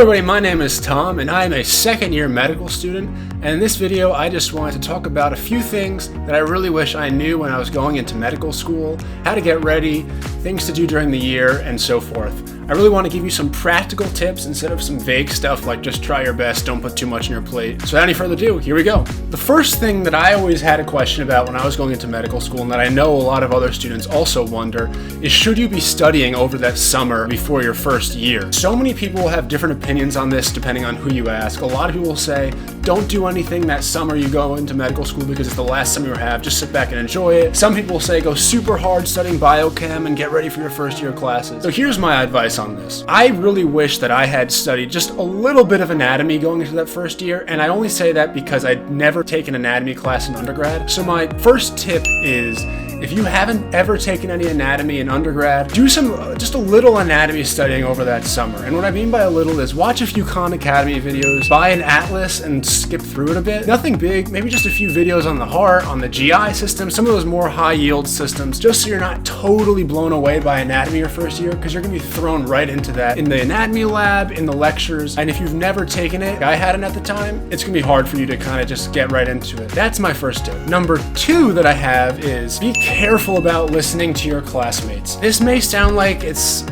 Hello everybody, my name is Tom and I am a second year medical student, and in this video I just wanted to talk about a few things that I really wish I knew when I was going into medical school, how to get ready, things to do during the year, and so forth. I really want to give you some practical tips instead of some vague stuff like just try your best, don't put too much on your plate. So without any further ado, here we go. The first thing that I always had a question about when I was going into medical school, and that I know a lot of other students also wonder, is should you be studying over that summer before your first year? So many people have different opinions on this depending on who you ask. A lot of people will say, don't do anything that summer you go into medical school because it's the last summer you have, just sit back and enjoy it. Some people say go super hard studying biochem and get ready for your first year classes. So here's my advice on this. I really wish that I had studied just a little bit of anatomy going into that first year, and I only say that because I'd never taken an anatomy class in undergrad. So my first tip is, if you haven't ever taken any anatomy in undergrad, do just a little anatomy studying over that summer. And what I mean by a little is watch a few Khan Academy videos, buy an atlas and skip through it a bit. Nothing big, maybe just a few videos on the heart, on the GI system, some of those more high yield systems, just so you're not totally blown away by anatomy your first year, because you're gonna be thrown right into that in the anatomy lab, in the lectures, and if you've never taken it, I hadn't at the time, it's gonna be hard for you to kind of just get right into it. That's my first tip. Number two that I have is be careful about listening to your classmates. This may sound like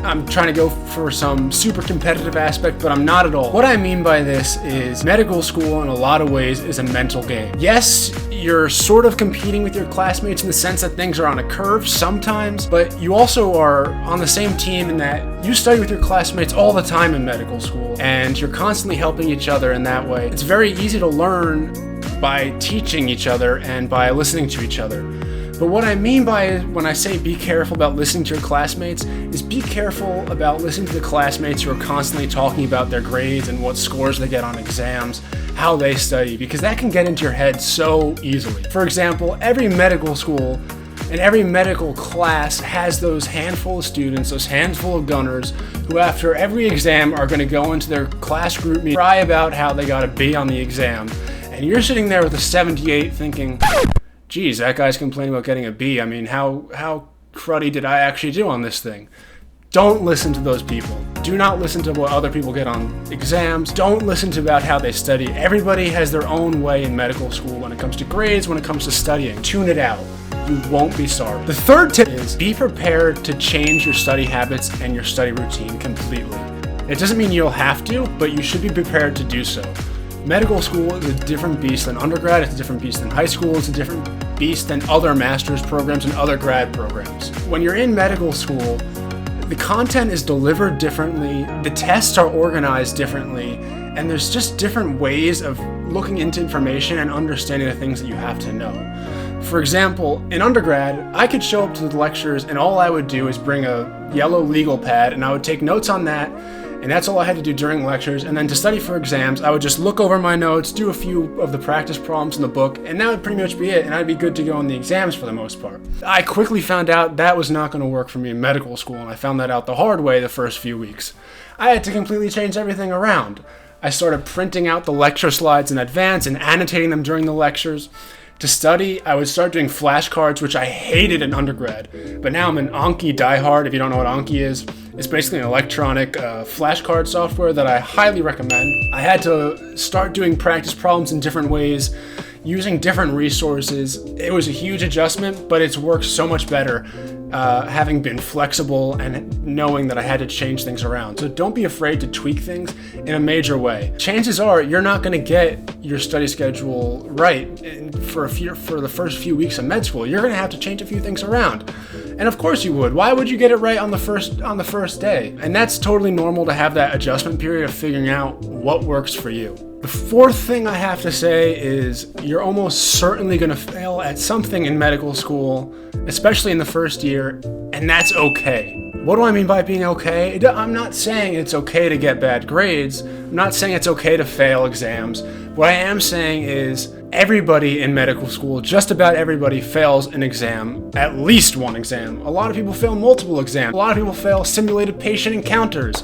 I'm trying to go for some super competitive aspect, but I'm not at all. What I mean by this is medical school in a lot of ways is a mental game. Yes, you're sort of competing with your classmates in the sense that things are on a curve sometimes, but you also are on the same team in that you study with your classmates all the time in medical school, and you're constantly helping each other in that way. It's very easy to learn by teaching each other and by listening to each other. But what I mean by when I say be careful about listening to your classmates is be careful about listening to the classmates who are constantly talking about their grades and what scores they get on exams, how they study, because that can get into your head so easily. For example, every medical school and every medical class has those handful of students, those handful of gunners, who after every exam are going to go into their class group meeting, cry about how they got a B on the exam. And you're sitting there with a 78 thinking, geez, that guy's complaining about getting a B. I mean, how cruddy did I actually do on this thing? Don't listen to those people. Do not listen to what other people get on exams. Don't listen to about how they study. Everybody has their own way in medical school when it comes to grades, when it comes to studying. Tune it out. You won't be sorry. The third tip is be prepared to change your study habits and your study routine completely. It doesn't mean you'll have to, but you should be prepared to do so. Medical school is a different beast than undergrad, it's a different beast than high school, it's a different beast than other master's programs and other grad programs. When you're in medical school, the content is delivered differently, the tests are organized differently, and there's just different ways of looking into information and understanding the things that you have to know. For example, in undergrad, I could show up to the lectures and all I would do is bring a yellow legal pad and I would take notes on that, and that's all I had to do during lectures. And then to study for exams, I would just look over my notes, do a few of the practice problems in the book, and that would pretty much be it, and I'd be good to go on the exams for the most part. I quickly found out that was not going to work for me in medical school, and I found that out the hard way the first few weeks. I had to completely change everything around. I started printing out the lecture slides in advance and annotating them during the lectures. To study, I would start doing flashcards, which I hated in undergrad, but now I'm an Anki diehard. If you don't know what Anki is, it's basically an electronic flashcard software that I highly recommend. I had to start doing practice problems in different ways, using different resources. It was a huge adjustment, but it's worked so much better having been flexible and knowing that I had to change things around. So don't be afraid to tweak things in a major way. Chances are you're not going to get your study schedule right for the first few weeks of med school. You're going to have to change a few things around. And of course you would. Why would you get it right on the first day? And that's totally normal to have that adjustment period of figuring out what works for you. The fourth thing I have to say is you're almost certainly going to fail at something in medical school, especially in the first year, and that's okay. What do I mean by being okay? I'm not saying it's okay to get bad grades. I'm not saying it's okay to fail exams. What I am saying is everybody in medical school, just about everybody, fails an exam, at least one exam. A lot of people fail multiple exams. A lot of people fail simulated patient encounters.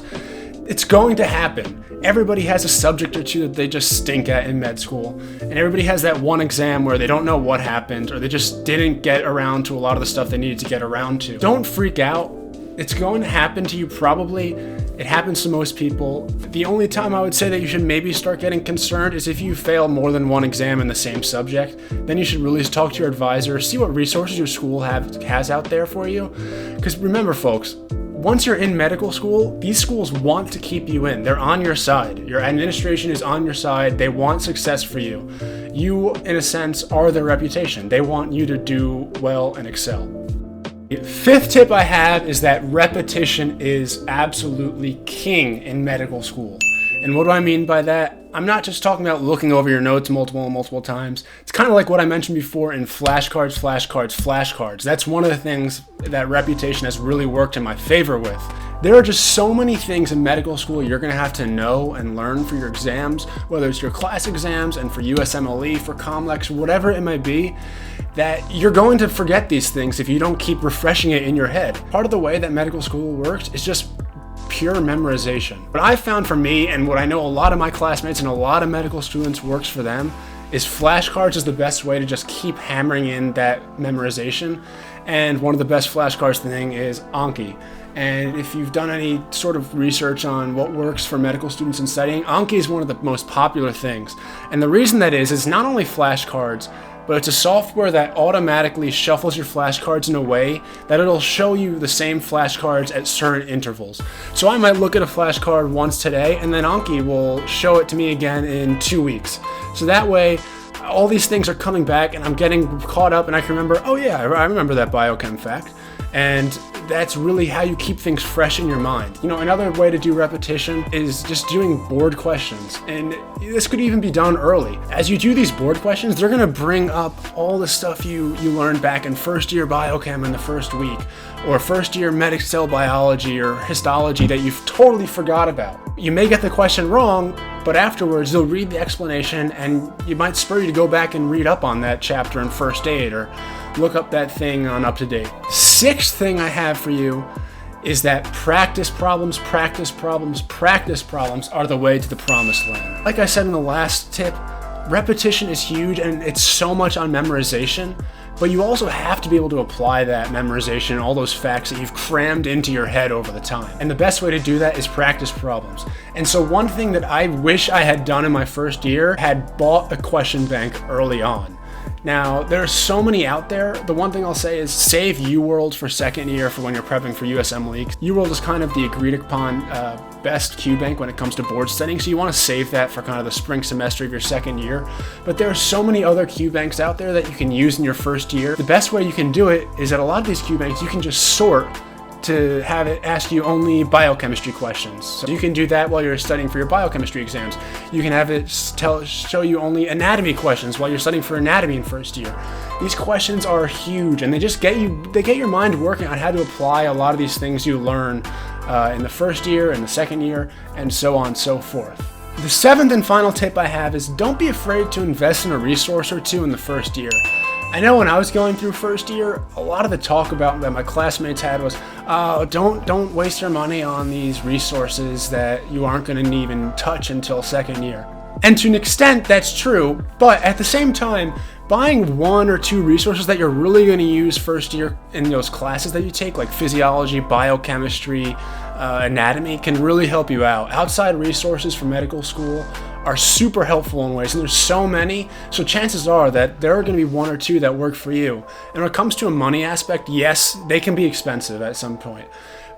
It's going to happen. Everybody has a subject or two that they just stink at in med school, and everybody has that one exam where they don't know what happened, or they just didn't get around to a lot of the stuff they needed to get around to. Don't freak out. It's going to happen to you probably It happens to most people. The only time I would say that you should maybe start getting concerned is if you fail more than one exam in the same subject. Then you should really talk to your advisor, see what resources your school has out there for you. Because remember, folks, once you're in medical school, these schools want to keep you in. They're on your side. Your administration is on your side. They want success for you. You, in a sense, are their reputation. They want you to do well and excel. The fifth tip I have is that repetition is absolutely king in medical school. And what do I mean by that? I'm not just talking about looking over your notes multiple times. It's kind of like what I mentioned before in flashcards. That's one of the things that repetition has really worked in my favor with. There are just so many things in medical school you're going to have to know and learn for your exams, whether it's your class exams and for USMLE, for COMLEX, whatever it might be, that you're going to forget these things if you don't keep refreshing it in your head. Part of the way that medical school works is just pure memorization. What I found for me, and what I know a lot of my classmates and a lot of medical students works for them, is flashcards is the best way to just keep hammering in that memorization. And one of the best flashcards thing is Anki. And if you've done any sort of research on what works for medical students in studying, Anki is one of the most popular things. And the reason that is not only flashcards, but it's a software that automatically shuffles your flashcards in a way that it'll show you the same flashcards at certain intervals. So I might look at a flashcard once today, and then Anki will show it to me again in 2 weeks. So that way, all these things are coming back, and I'm getting caught up, and I can remember, oh yeah, I remember that biochem fact. And that's really how you keep things fresh in your mind. You know, another way to do repetition is just doing board questions. And this could even be done early. As you do these board questions, they're gonna bring up all the stuff you learned back in first year biochem in the first week, or first year medic cell biology or histology that you've totally forgot about. You may get the question wrong, but afterwards you'll read the explanation and it might spur you to go back and read up on that chapter in first aid or look up that thing on UpToDate. Sixth thing I have for you is that practice problems are the way to the promised land. Like I said in the last tip, repetition is huge and it's so much on memorization, but you also have to be able to apply that memorization and all those facts that you've crammed into your head over the time. And the best way to do that is practice problems. And so one thing that I wish I had done in my first year had bought a question bank early on. Now, there are so many out there. The one thing I'll say is save UWorld for second year for when you're prepping for USMLE. UWorld is kind of the agreed upon best QBank when it comes to board studying, so you want to save that for kind of the spring semester of your second year. But there are so many other QBanks out there that you can use in your first year. The best way you can do it is that a lot of these QBanks you can just sort to have it ask you only biochemistry questions. So you can do that while you're studying for your biochemistry exams. You can have it show you only anatomy questions while you're studying for anatomy in first year. These questions are huge and they get your mind working on how to apply a lot of these things you learn in the first year and the second year and so on and so forth. The seventh and final tip I have is don't be afraid to invest in a resource or two in the first year. I know when I was going through first year, a lot of the talk about that my classmates had was, don't waste your money on these resources that you aren't going to even touch until second year. And to an extent, that's true, but at the same time, buying one or two resources that you're really going to use first year in those classes that you take, like physiology, biochemistry, anatomy, can really help you out. Outside resources for medical school are super helpful in ways, and there's so many, so chances are that there are going to be one or two that work for you. And when it comes to a money aspect, yes, they can be expensive at some point.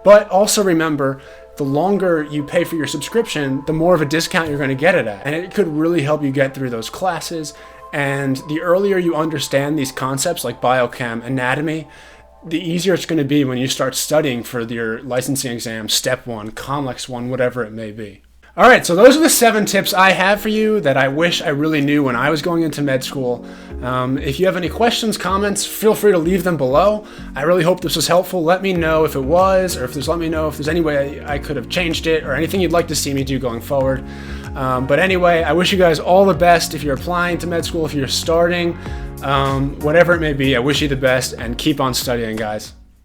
But also remember, the longer you pay for your subscription, the more of a discount you're going to get it at. And it could really help you get through those classes. And the earlier you understand these concepts like biochem, anatomy, the easier it's going to be when you start studying for your licensing exam, step 1, COMLEX 1, whatever it may be. All right, so those are the 7 tips I have for you that I wish I really knew when I was going into med school. If you have any questions, comments, feel free to leave them below. I really hope this was helpful. Let me know if it was, or let me know if there's any way I could have changed it, or anything you'd like to see me do going forward. But anyway, I wish you guys all the best if you're applying to med school, if you're starting, whatever it may be. I wish you the best, and keep on studying, guys.